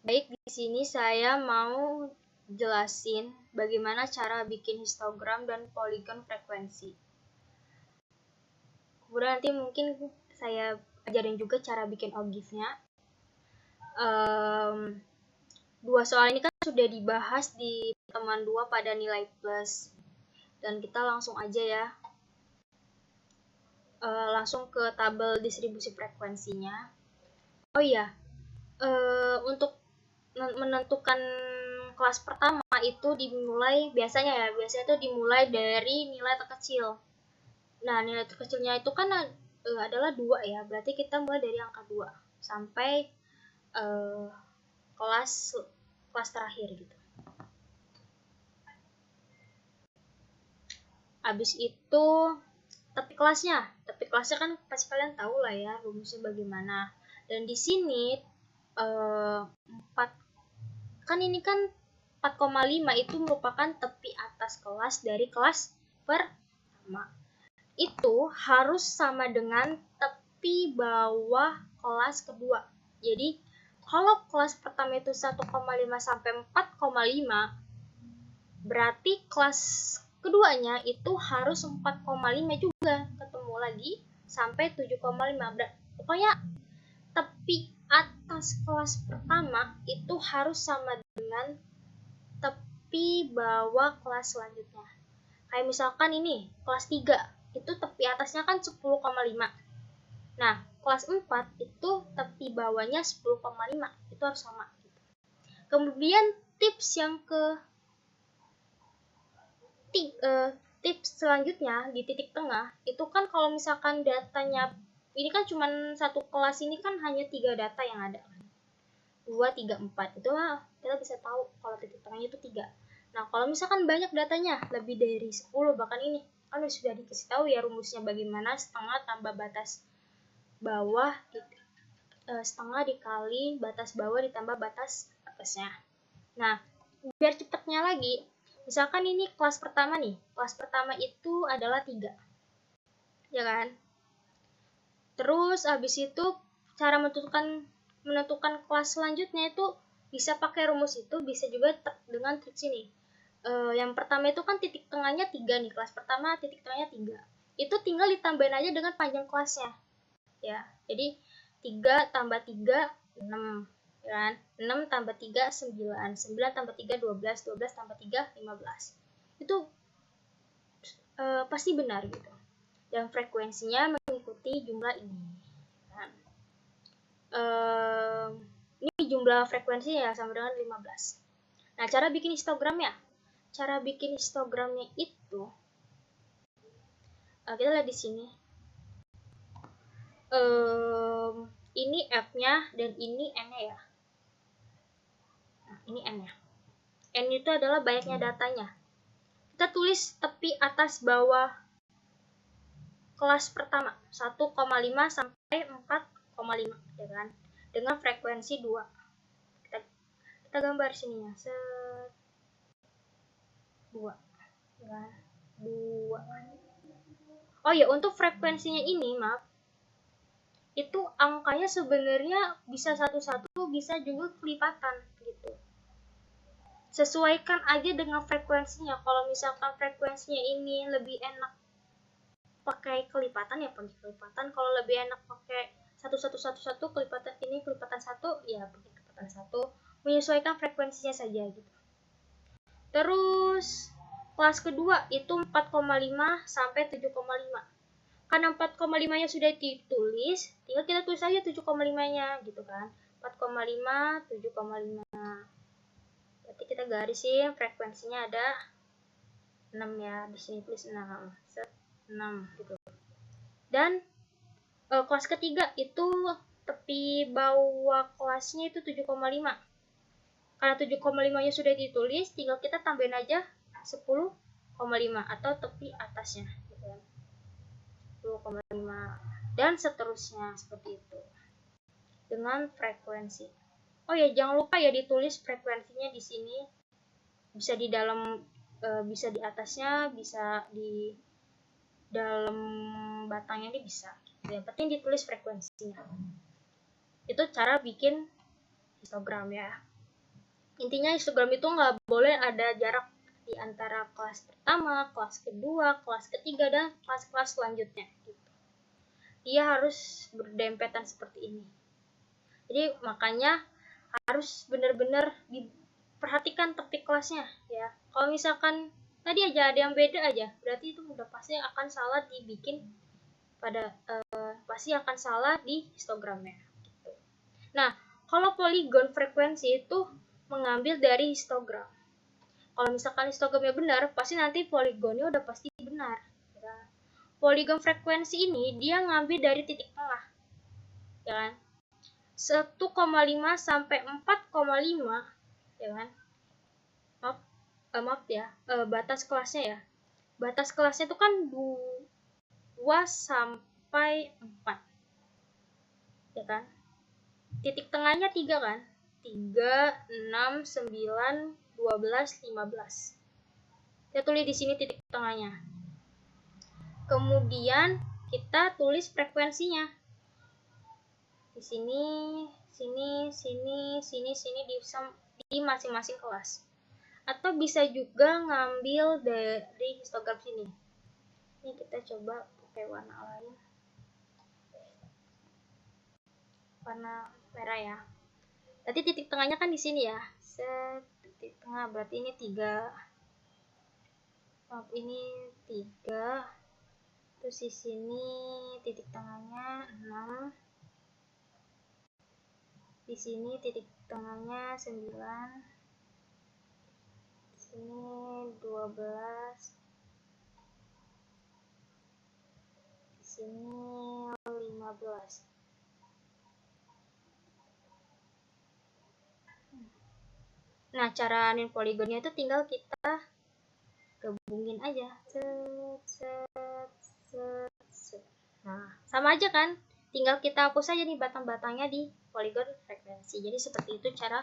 Baik, di sini saya mau jelasin bagaimana cara bikin histogram dan poligon frekuensi. Kemudian nanti mungkin saya ajarin juga cara bikin OGIF-nya. Dua soal ini kan sudah dibahas di teman 2 pada nilai plus. Dan kita langsung aja ya. Langsung ke tabel distribusi frekuensinya. Oh iya, untuk menentukan kelas pertama itu dimulai biasanya itu dimulai dari nilai terkecil. Nah, nilai terkecilnya itu kan adalah 2 ya, berarti kita mulai dari angka 2 sampai kelas terakhir gitu. Habis itu tepi kelasnya kan pasti kalian tahu lah ya rumusnya bagaimana. Dan di sini 4 kan ini kan 4,5 itu merupakan tepi atas kelas dari kelas pertama. Itu harus sama dengan tepi bawah kelas kedua. Jadi, kalau kelas pertama itu 1,5 sampai 4,5, berarti kelas keduanya itu harus 4,5 juga. Ketemu lagi sampai 7,5. Pokoknya tepi atas kelas pertama itu harus sama dengan tepi bawah kelas selanjutnya. Kayak misalkan ini kelas 3 itu tepi atasnya kan 10,5. Nah, kelas 4 itu tepi bawahnya 10,5. Itu harus sama. Kemudian tips yang tips selanjutnya di titik tengah itu kan kalau misalkan datanya ini kan cuma satu kelas ini kan hanya 3 data yang ada. 2, 3, 4. Itu kita bisa tahu kalau titik tengahnya itu 3. Nah, kalau misalkan banyak datanya, lebih dari 10 bahkan ini, kan sudah dikasih tahu ya rumusnya bagaimana setengah tambah batas bawah, setengah dikali batas bawah ditambah batas atasnya. Nah, biar cepatnya lagi, misalkan ini kelas pertama nih, kelas pertama itu adalah 3. Ya kan? Terus habis itu cara menentukan kelas selanjutnya itu bisa pakai rumus itu, bisa juga dengan trik sini. Yang pertama itu kan titik tengahnya 3 nih, kelas pertama titik tengahnya 3. Itu tinggal ditambahin aja dengan panjang kelasnya. Ya, jadi 3 tambah 3, 6. Ya kan? 6 tambah 3, 9. 9 tambah 3, 12. 12 tambah 3, 15. Itu pasti benar gitu. Dan frekuensinya mengikuti jumlah ini. Nah, ini jumlah frekuensinya ya sama dengan 15. Nah, cara bikin histogramnya. Cara bikin histogramnya itu kita lihat di sini. Ini F-nya dan ini N-nya ya. Nah, ini N-nya. N itu adalah banyaknya datanya. Kita tulis tepi atas bawah kelas pertama 1,5 sampai 4,5 ya kan. Dengan frekuensi 2. Kita gambar sininya. 2. Ya. 2. Oh ya, untuk frekuensinya ini, maaf. Itu angkanya sebenarnya bisa satu-satu, bisa juga kelipatan gitu. Sesuaikan aja dengan frekuensinya. Kalau misalkan frekuensinya ini lebih enak pakai kelipatan ya pakai kelipatan. Kalau lebih enak pakai satu kelipatan ini kelipatan 1 ya pakai kelipatan 1. Menyesuaikan frekuensinya saja gitu. Terus kelas kedua itu 4,5 sampai 7,5. Karena 4,5-nya sudah ditulis, tinggal kita tulis aja 7,5-nya gitu kan. 4,5, 7,5. Berarti kita garisin frekuensinya ada 6 ya. Di sini tulis 6. 6 gitu. Dan kelas ketiga itu tepi bawah kelasnya itu 7,5. Karena 7,5-nya sudah ditulis, tinggal kita tambahin aja 10,5 atau tepi atasnya gitu kan. 10,5 dan seterusnya seperti itu dengan frekuensi. Oh ya, jangan lupa ya ditulis frekuensinya di sini, bisa di dalam bisa di atasnya, bisa di dalam batangnya ini bisa. Yang penting ditulis frekuensinya. Itu cara bikin histogram ya. Intinya histogram itu nggak boleh ada jarak di antara kelas pertama, kelas kedua, kelas ketiga, dan kelas-kelas selanjutnya. Dia harus berdempetan seperti ini. Jadi makanya harus benar-benar diperhatikan topik kelasnya ya. Kalau misalkan tadi aja ada yang beda aja, berarti itu udah pasti akan salah dibikin pada pasti akan salah di histogramnya. Nah, kalau poligon frekuensi itu mengambil dari histogram. Kalau misalkan histogramnya benar, pasti nanti poligonnya udah pasti benar. Poligon frekuensi ini dia ngambil dari titik tengah, ya kan? 1,5 sampai 4,5, ya kan? Maaf ya, batas kelasnya ya. Batas kelasnya itu kan 2 sampai 4. Ya kan? Titik tengahnya 3 kan? 3, 6, 9, 12, 15. Kita tulis di sini titik tengahnya. Kemudian kita tulis frekuensinya. Di sini, sini di masing-masing kelas. Atau bisa juga ngambil dari histogram sini. Ini kita coba pakai warna lain. Warna merah ya. Berarti titik tengahnya kan di sini ya. Titik tengah berarti ini 3. Ini 3. Terus di sini titik tengahnya 6. Di sini titik tengahnya 9. Di sini 12. Di sini 15. Nah, cara anin poligonnya itu tinggal kita gabungin aja. Nah, sama aja kan? Tinggal kita hapus aja nih batang-batangnya di poligon frekuensi. Jadi seperti itu cara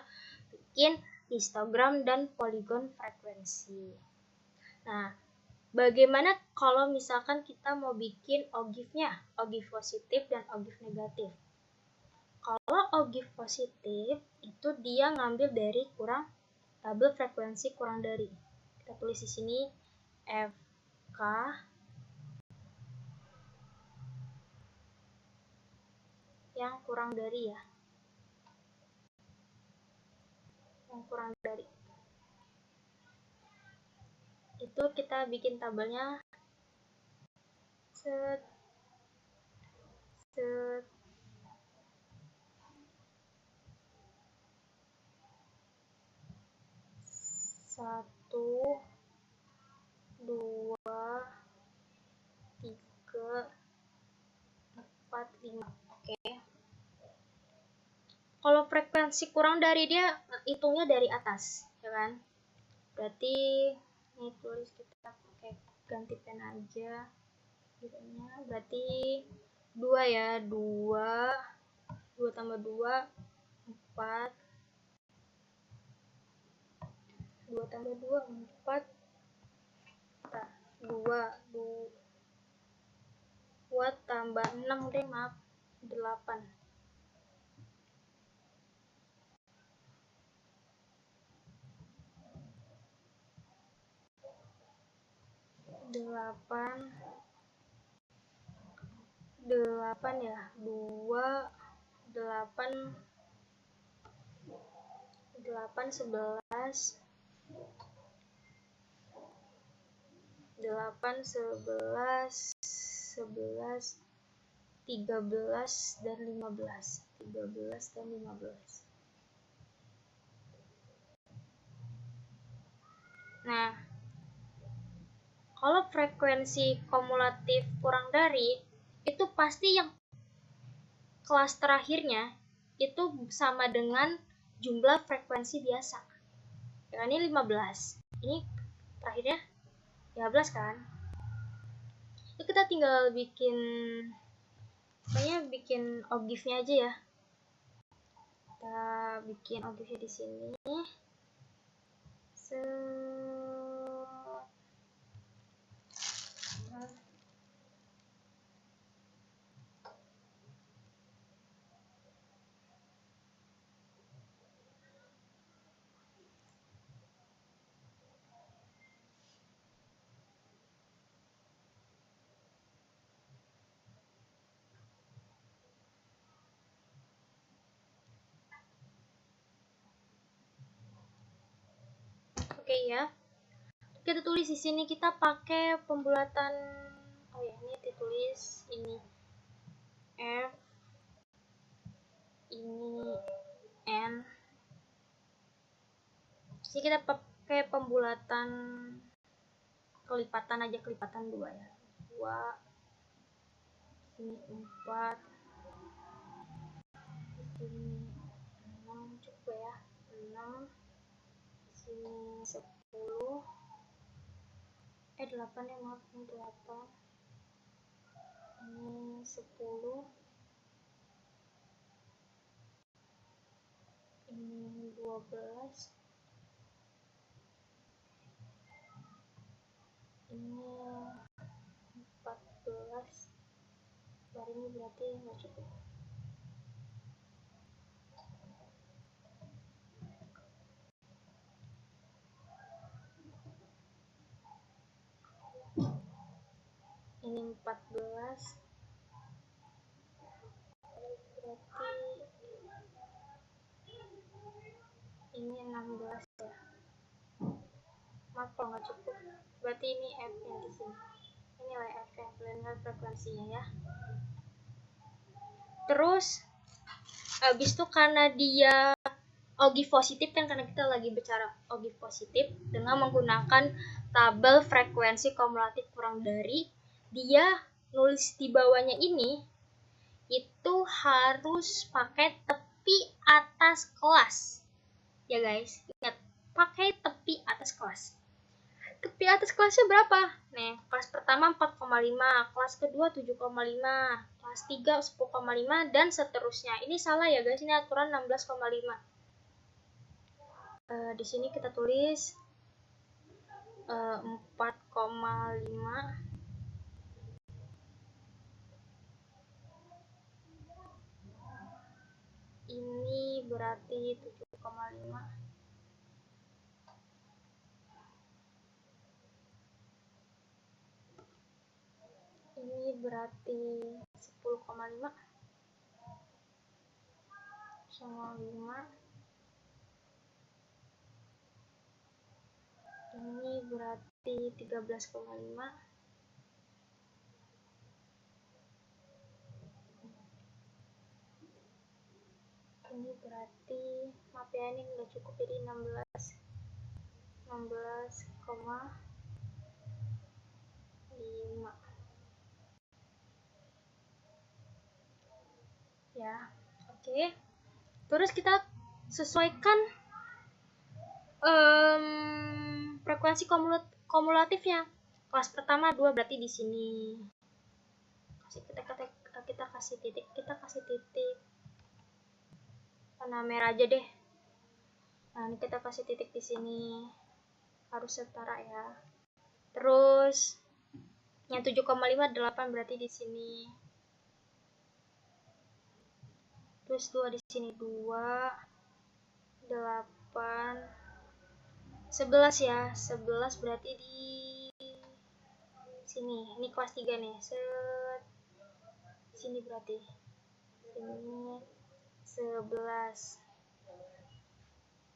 bikin histogram dan poligon frekuensi. Nah, bagaimana kalau misalkan kita mau bikin ogif-nya? Ogif positif dan ogif negatif. Kalau ogif positif itu dia ngambil dari tabel frekuensi kurang dari. Kita tulis di sini FK yang kurang dari ya. Yang kurang dari. Itu kita bikin tabelnya set 1, 2, 3, 4, 5. Oke. Kalau frekuensi kurang dari dia hitungnya dari atas, ya kan? Berarti ini tulis kita pakai ganti pen aja. Berarti 2 ya, 2 tambah 2, 4. 2 tambah 2, 4. 2 tambah 6 deh, maaf. 8. 8 ya. 2, 8, 11. 8, 11, 13 dan 15. 13 dan 15. Nah, kalau frekuensi kumulatif kurang dari, itu pasti yang kelas terakhirnya itu sama dengan jumlah frekuensi biasa. Ya, ini 15. Ini terakhirnya 15 kan? Itu kita tinggal bikin ogifnya aja ya. Kita bikin ogifnya di sini. ya. Kita tulis di sini, kita pakai pembulatan, oh ya, ini ditulis ini F, ini N. Jadi kita pakai pembulatan kelipatan aja, kelipatan 2 ya. 2, ini 4, ini 6 cukup ya. 6, sini 10, 8 ya, maaf, ini 8, ini 10, ini 12, ini 14. Baru ini berarti nggak cukup. Ini 14, berarti ini 16 ya. Maaf kalau nggak cukup, berarti ini F yang di sini. Inilah F yang linear frekuensinya ya. Terus habis itu karena dia ogive positif kan, karena kita lagi bicara ogive positif, dengan menggunakan tabel frekuensi kumulatif kurang dari, dia nulis di bawahnya ini itu harus pakai tepi atas kelas ya guys. Ingat, pakai tepi atas kelas. Tepi atas kelasnya berapa? Nih, kelas pertama 4,5, kelas kedua 7,5, kelas 3 10,5 dan seterusnya. Ini salah ya guys, ini aturan 16,5. Di sini kita tulis 4,5. Ini berarti 7,5. Ini berarti 10,5 sama 5. Ini berarti 13,5. Ini berarti, maaf ya, ini nggak cukup, jadi 16,5 ya. Oke, terus kita sesuaikan frekuensi kumulatifnya. Kelas pertama 2, berarti di sini kita kasih titik, warna merah aja deh. Nah, ini kita kasih titik di sini, harus setara ya. Terus yang 7,5 8 berarti di sini. Terus 2 di sini, 2 8 11 ya. 11 berarti di sini. Ini kelas 3 nih. Sini berarti. Sini 11.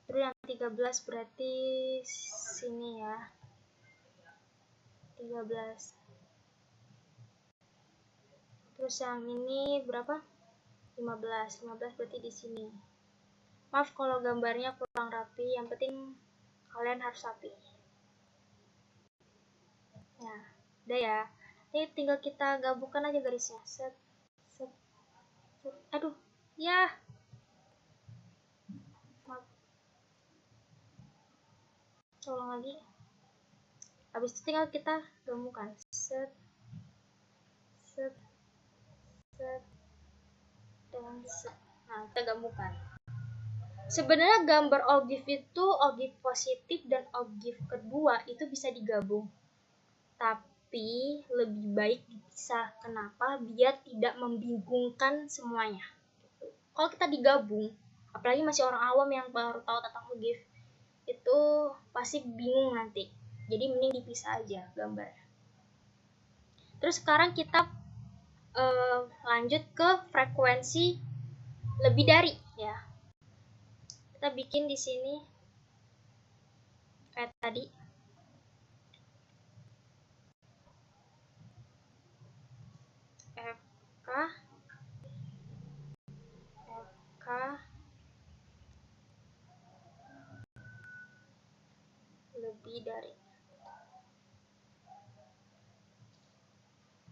Terus yang 13 berarti sini ya. 13. Terus yang ini berapa? 15. 15 berarti di sini. Maaf kalau gambarnya kurang rapi, yang penting kalian harus rapi. Nah, udah ya. Ini tinggal kita gabungkan aja garisnya. Set. Aduh, ya. Maaf. Tolong lagi. Habis itu tinggal kita gabungkan. Set. Dan set. Nah, kita gabungkan. Sebenarnya gambar ogive itu, ogive positif dan ogive kedua itu bisa digabung. Tapi lebih baik dipisah. Kenapa? Biar tidak membingungkan semuanya. Kalau kita digabung, apalagi masih orang awam yang baru tahu tentang ogive, itu pasti bingung nanti. Jadi mending dipisah aja gambar. Terus sekarang kita lanjut ke frekuensi lebih dari ya. Kita bikin di sini kayak tadi. FK lebih dari.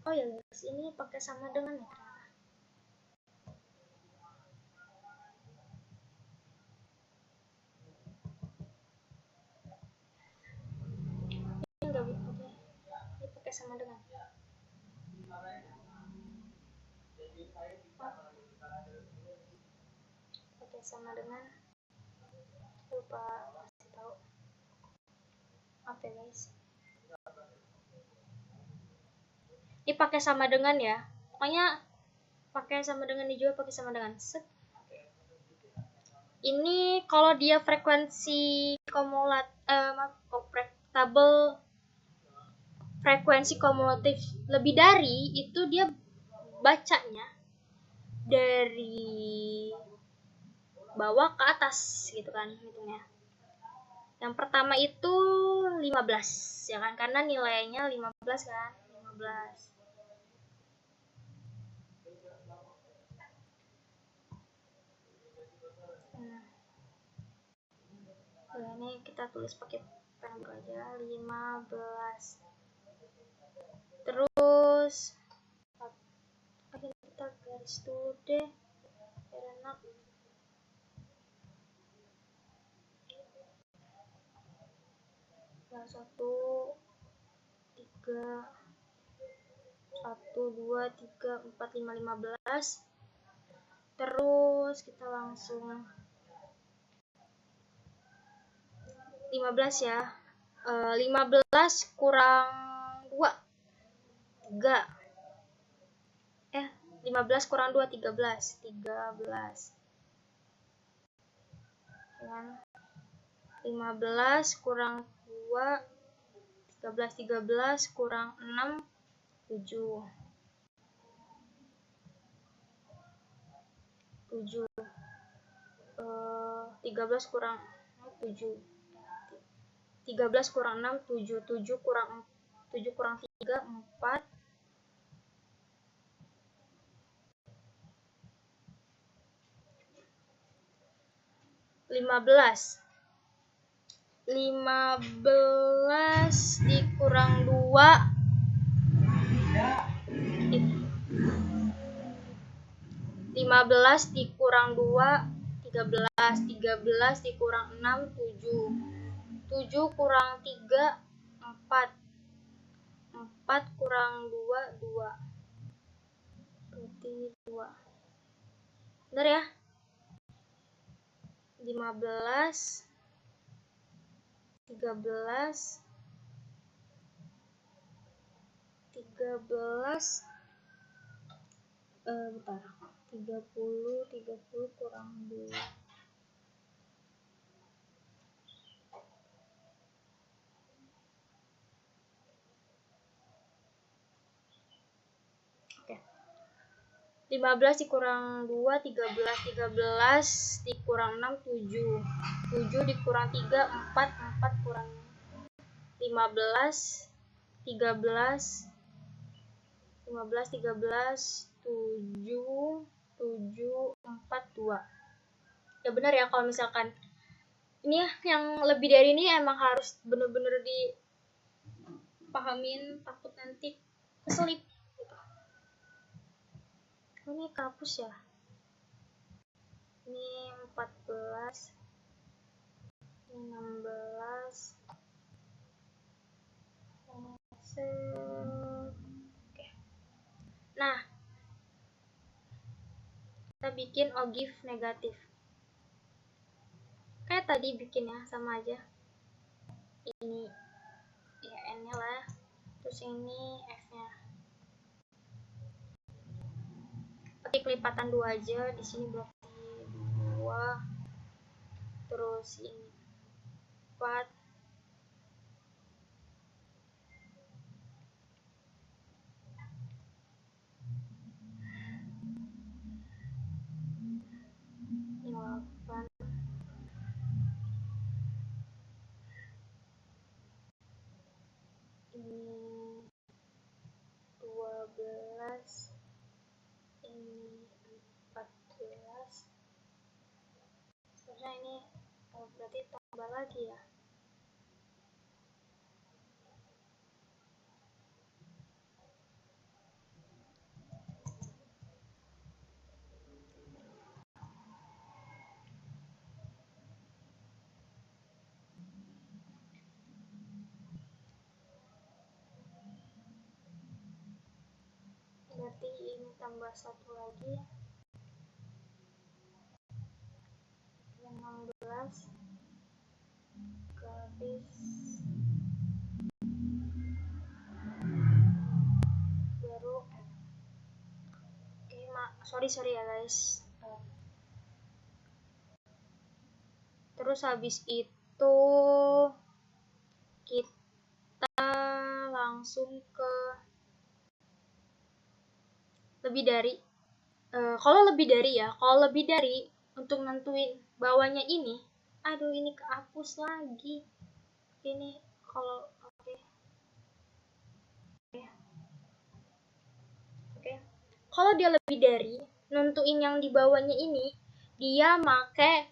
Oh ya guys, ini pakai sama dengan ya. Ini enggak boleh. Ini pakai sama dengan. Pakai sama dengan. Lupa kasih tahu. Apa ya guys? Ini pakai sama dengan ya. Pokoknya pakai sama dengan ini juga pakai sama dengan. Set. Ini kalau dia frekuensi frekuensi kumulatif lebih dari itu dia bacanya dari bawah ke atas gitu kan hitungnya. Yang pertama itu 15 ya kan, karena nilainya 15 kan, 15. Nah, ini kita tulis pakai pen aja 15. Terus kita garis dulu deh biar enak. Nah, 1, 3, 1, 2, 3, 4, 5, 15. Terus kita langsung 15 ya. 15 kurang 2 3. 15 kurang 2 13. 13. Ya. 15 kurang 2 13. 13 kurang 6 7. 13 kurang 7. 13 kurang 6 7. 7 kurang 3 4. 15 dikurang 2 15 dikurang 2 13. 13 dikurang 6 7. 7 kurang 3 4. 4 kurang 2 2. Berarti 2. Benar ya? 15 13 bentar. 30 kurang 2. Oke. 15 dikurang 2 13. 13 dikurang 6 7. 7 dikurang 3 4. 4 kurang 15 13 15 13 7 7 4 2. Ya benar ya, kalau misalkan ini ya, yang lebih dari ini emang harus bener-bener dipahamin, takut nanti keselip gitu. Ini kapus ya, ini 14 ini 16. Oke. Nah, kita bikin ogive negatif kayak tadi bikinnya, sama aja. Ini ya n nya lah, terus ini f nya ketik lipatan 2 aja, di sini berarti 2, terus ini 4, ini 8, berarti tambah lagi ya. Berarti ini tambah 1 lagi 16 garis baru. Oke, sorry ya guys. Terus habis itu kita langsung ke lebih dari. Kalau lebih dari untuk nentuin bawahnya ini, aduh ini kehapus lagi. Ini kalau oke. Kalau dia lebih dari, nentuin yang di bawahnya ini, dia make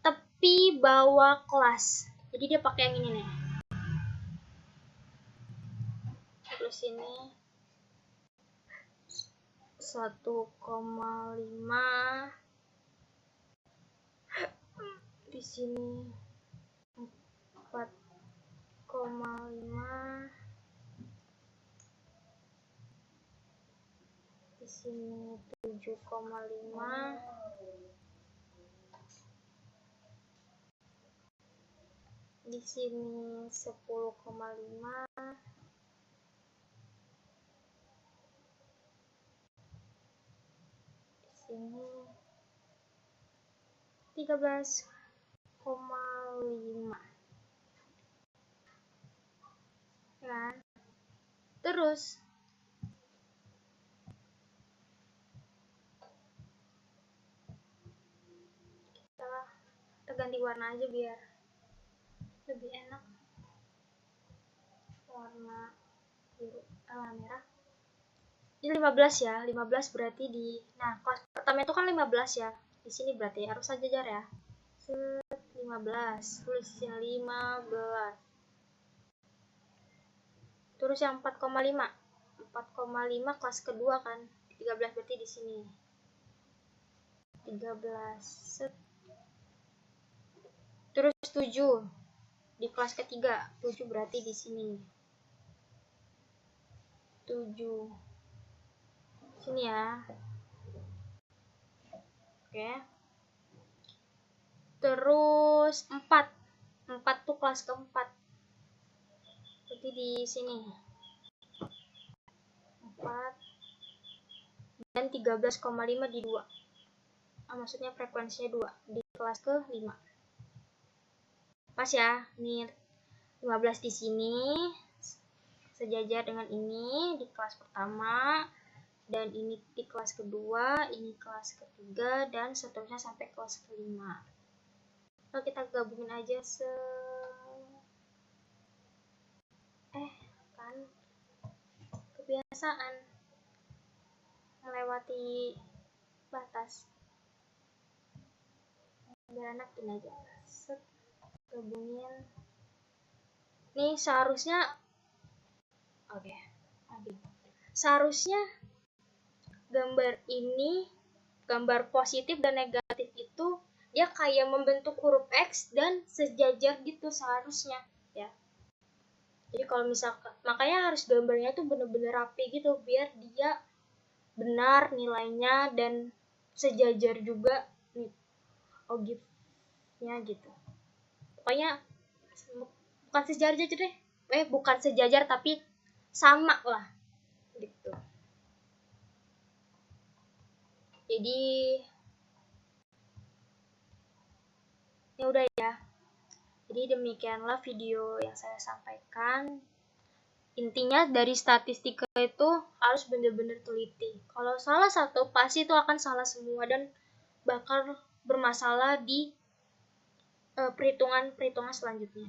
tepi bawah kelas. Jadi dia pakai yang ini nih. Terus ini 1,5, di sini 4,5, di sini 7,5, di sini 10,5, di sini 13,5. Kan? Terus kita ganti warna aja biar lebih enak. Warna biru, merah. Ini 15 ya, 15 berarti di, nah kelas pertama itu kan 15 ya. Di sini berarti harus sejajar ya. 15, tulis yang 15. Terus yang 4,5. 4,5 kelas kedua kan. 13 berarti di sini. 13. Set. Terus 7 di kelas ketiga. 7 berarti di sini. 7. Sini ya. Oke. Terus 4. 4 tuh kelas keempat. Berarti di sini. 4 dan 13,5 di 2. Maksudnya frekuensinya 2 di kelas ke-5. Pas ya. Ini 15 di sini sejajar dengan ini di kelas pertama, dan ini di kelas kedua, ini kelas ketiga, dan seterusnya sampai kelas kelima. Lalu kita gabungin aja kan kebiasaan melewati batas. Biar enak ini aja. Set, gabungin. Nih seharusnya seharusnya gambar ini, gambar positif dan negatif itu dia kayak membentuk huruf X dan sejajar gitu seharusnya ya. Jadi kalau misalkan, makanya harus gambarnya tuh bener-bener rapi gitu biar dia benar nilainya dan sejajar juga nih objeknya gitu. Pokoknya bukan sejajar aja deh. Bukan sejajar tapi sama lah gitu. Jadi ya udah ya. Jadi demikianlah video yang saya sampaikan. Intinya dari statistika itu harus benar-benar teliti. Kalau salah satu pasti itu akan salah semua dan bakal bermasalah di perhitungan selanjutnya.